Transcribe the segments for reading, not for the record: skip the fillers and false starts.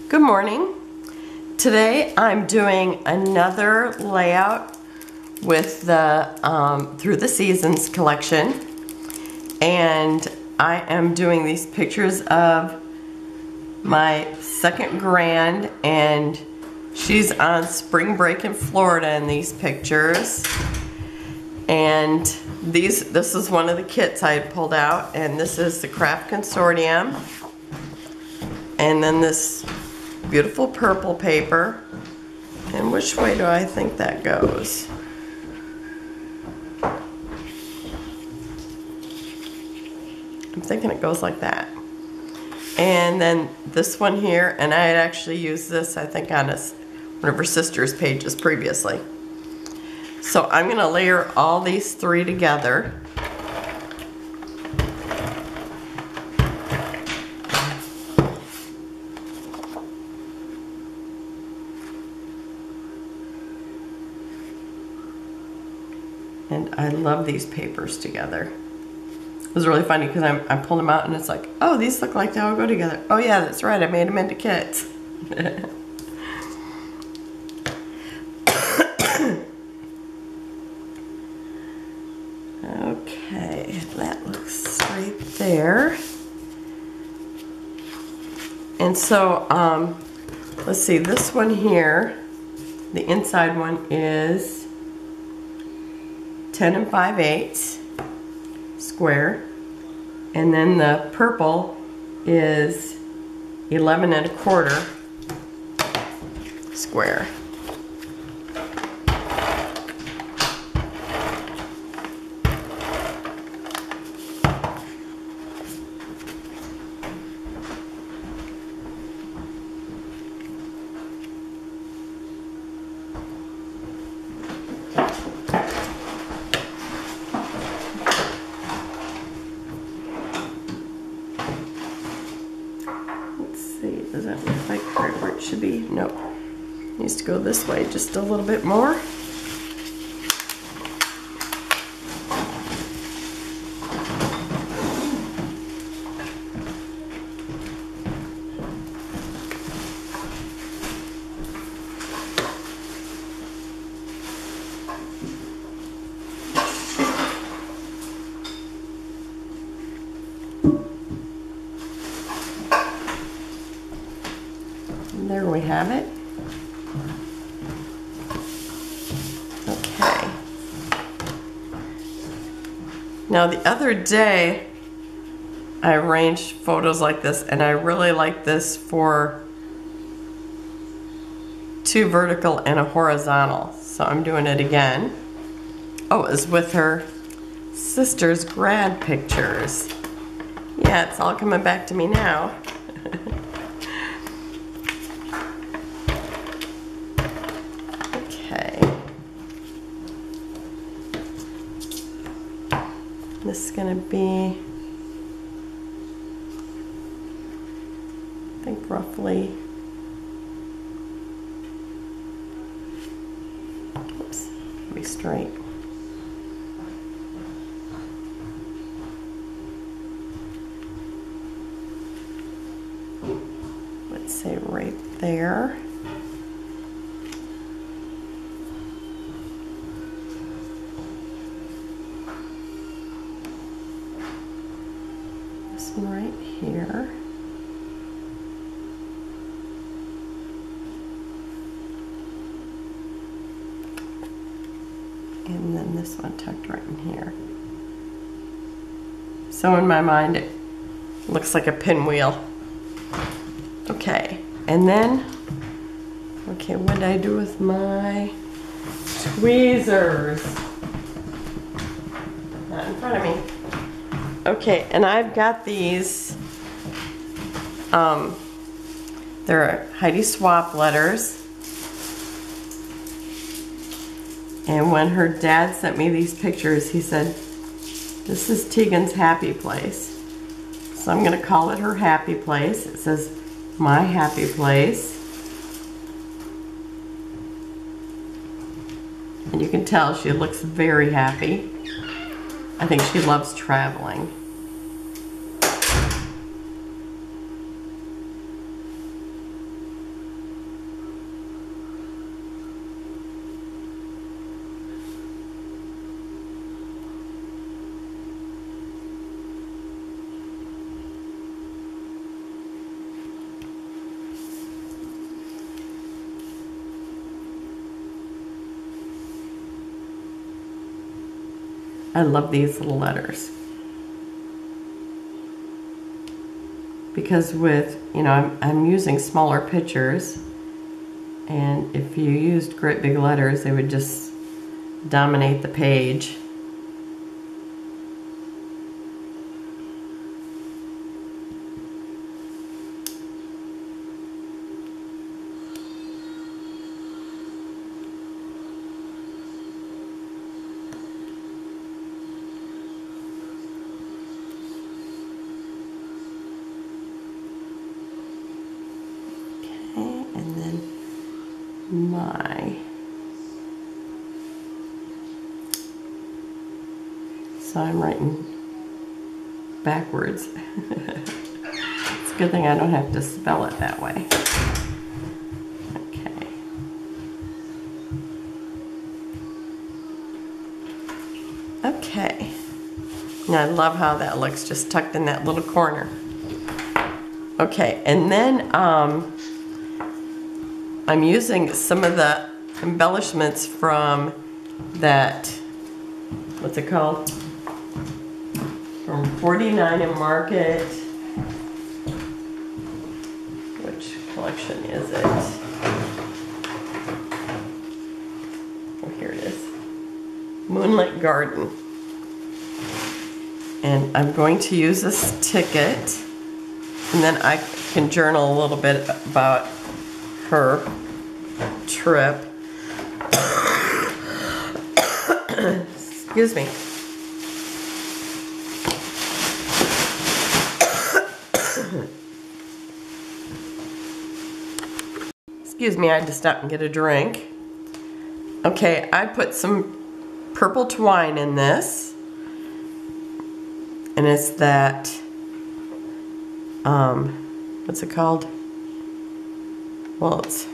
Good morning. Today I'm doing another layout with the Through the Seasons collection, and I am doing these pictures of my second grand, and she's on spring break in Florida in these pictures. And this is one of the kits I had pulled out, and this is the Craft Consortium, and then this beautiful purple paper. And which way do I think that goes? I'm thinking it goes like that. And then this one here, and I had actually used this, I think, on one of her sister's pages previously. So I'm going to layer all these three together. And I love these papers together. It was really funny because I pulled them out and it's like, oh, these look like they all go together. Oh yeah, that's right, I made them into kits. Okay, that looks straight there. And so, let's see, this one here, the inside one is 10 5/8 square, and then the purple is 11 1/4 square. Does that look like right where it should be? Nope. Needs to go this way just a little bit more. There we have it. Okay. Now the other day I arranged photos like this, and I really like this for 2 vertical and a horizontal. So I'm doing it again. Oh, it was with her sister's grad pictures. Yeah, it's all coming back to me now. This is going to be, I think, roughly, oops, be straight. Let's say right there. Right here. And then this one tucked right in here. So in my mind it looks like a pinwheel. Okay, and then, okay, what did I do with my tweezers? Not in front of me. Okay, and I've got these, they're Heidi Swap letters. And when her dad sent me these pictures, he said, this is Tegan's happy place. So I'm gonna call it her happy place. It says, my happy place. And you can tell she looks very happy. I think she loves traveling. I love these little letters. Because with, you know, I'm using smaller pictures, and if you used great big letters, they would just dominate the page. And then so I'm writing backwards. It's a good thing I don't have to spell it that way. Okay. Okay. Now I love how that looks, just tucked in that little corner. Okay, and then I'm using some of the embellishments from that, what's it called? From 49 and Market. Which collection is it? Oh, here it is. Moonlit Garden. And I'm going to use this ticket, and then I can journal a little bit about her trip. Excuse me. Excuse me, I had to stop and get a drink. Okay, I put some purple twine in this. And it's that, what's it called? Well, it's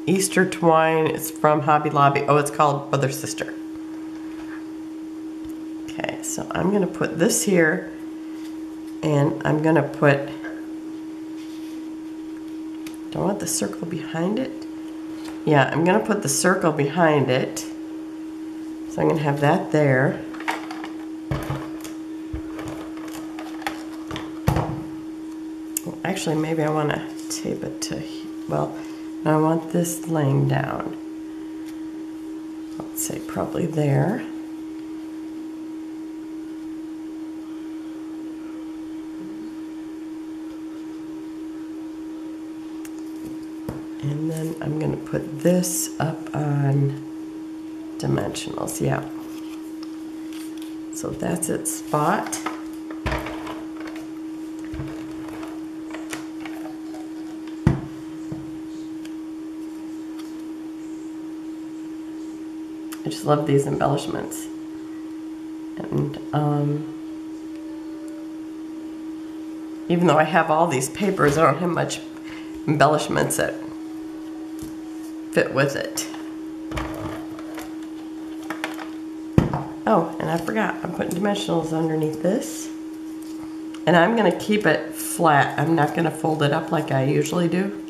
Easter twine. It's from Hobby Lobby. Oh, it's called Brother Sister. Okay, so I'm gonna put this here, and I'm gonna put, do I want the circle behind it? Yeah, I'm gonna put the circle behind it. So I'm gonna have that there. Well, actually, maybe I wanna tape it to, well, I want this laying down. Let's say probably there. And then I'm going to put this up on dimensionals, yeah. So that's its spot. I just love these embellishments. And even though I have all these papers, I don't have much embellishments that fit with it. Oh, and I forgot, I'm putting dimensionals underneath this. And I'm gonna keep it flat. I'm not gonna fold it up like I usually do.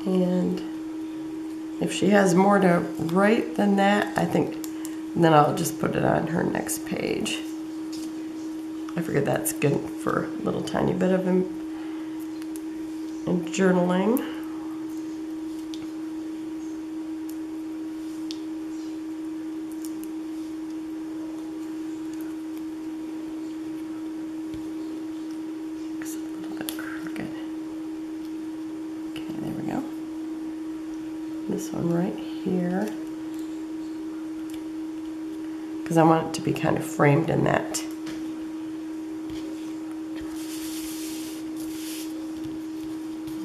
And if she has more to write than that, I think, then I'll just put it on her next page. I figured that's good for a little tiny bit of journaling. Looks a little bit crooked. Okay, there we go. This one right here, because I want it to be kind of framed in that.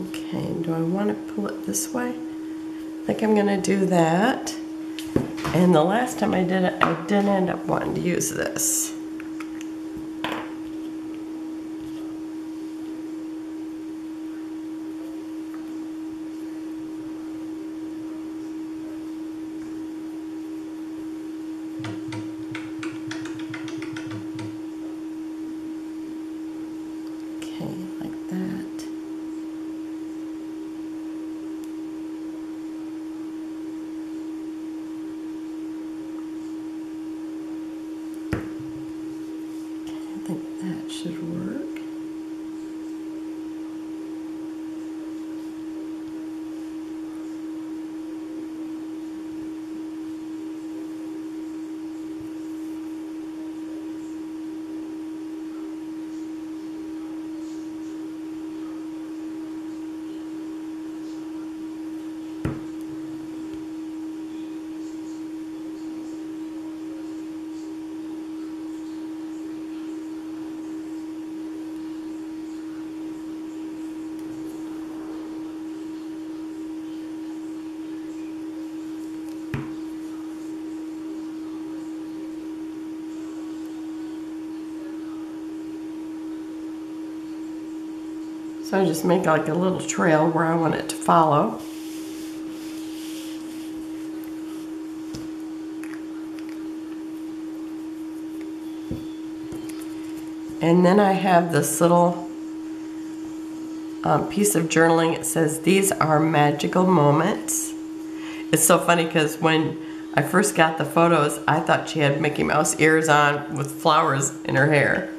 Okay, do I want to pull it this way? I think I'm going to do that. And the last time I did it, I didn't end up wanting to use this. So I just make like a little trail where I want it to follow. And then I have this little piece of journaling. It says, "These are magical moments." It's so funny because when I first got the photos, I thought she had Mickey Mouse ears on with flowers in her hair.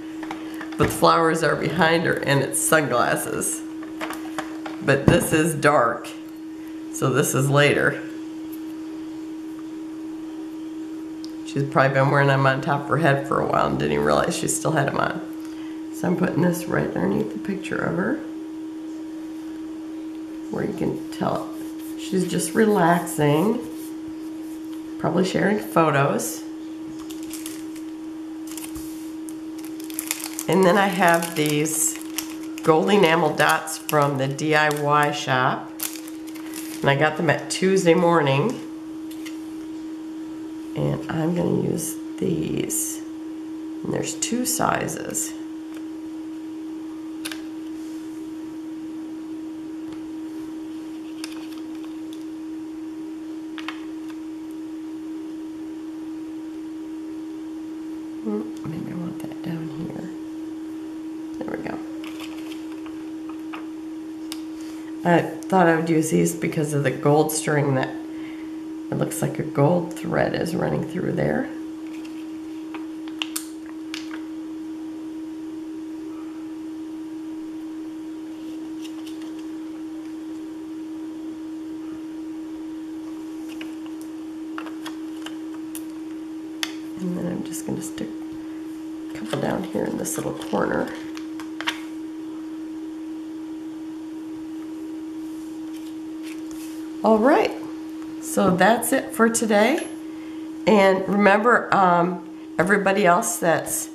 But the flowers are behind her and it's sunglasses. But this is dark, so this is later. She's probably been wearing them on top of her head for a while and didn't even realize she still had them on. So I'm putting this right underneath the picture of her, where you can tell she's just relaxing, probably sharing photos. And then I have these gold enamel dots from the DIY shop, and I got them at Tuesday morning. And I'm going to use these, and there's 2 sizes. Maybe I want that down here. There we go. I thought I would use these because of the gold string that it looks like a gold thread is running through there. And then I'm just going to stick a couple down here in this little corner. All right, so that's it for today. And remember, everybody else that's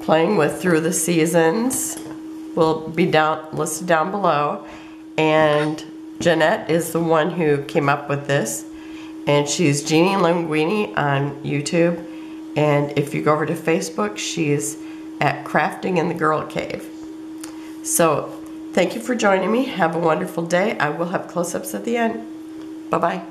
playing with Through the Seasons will be listed down below. And Jeanette is the one who came up with this. And she's Jeanielinguine on YouTube. And if you go over to Facebook, she's at Crafting in the Girl Cave. So thank you for joining me. Have a wonderful day. I will have close-ups at the end. Bye-bye.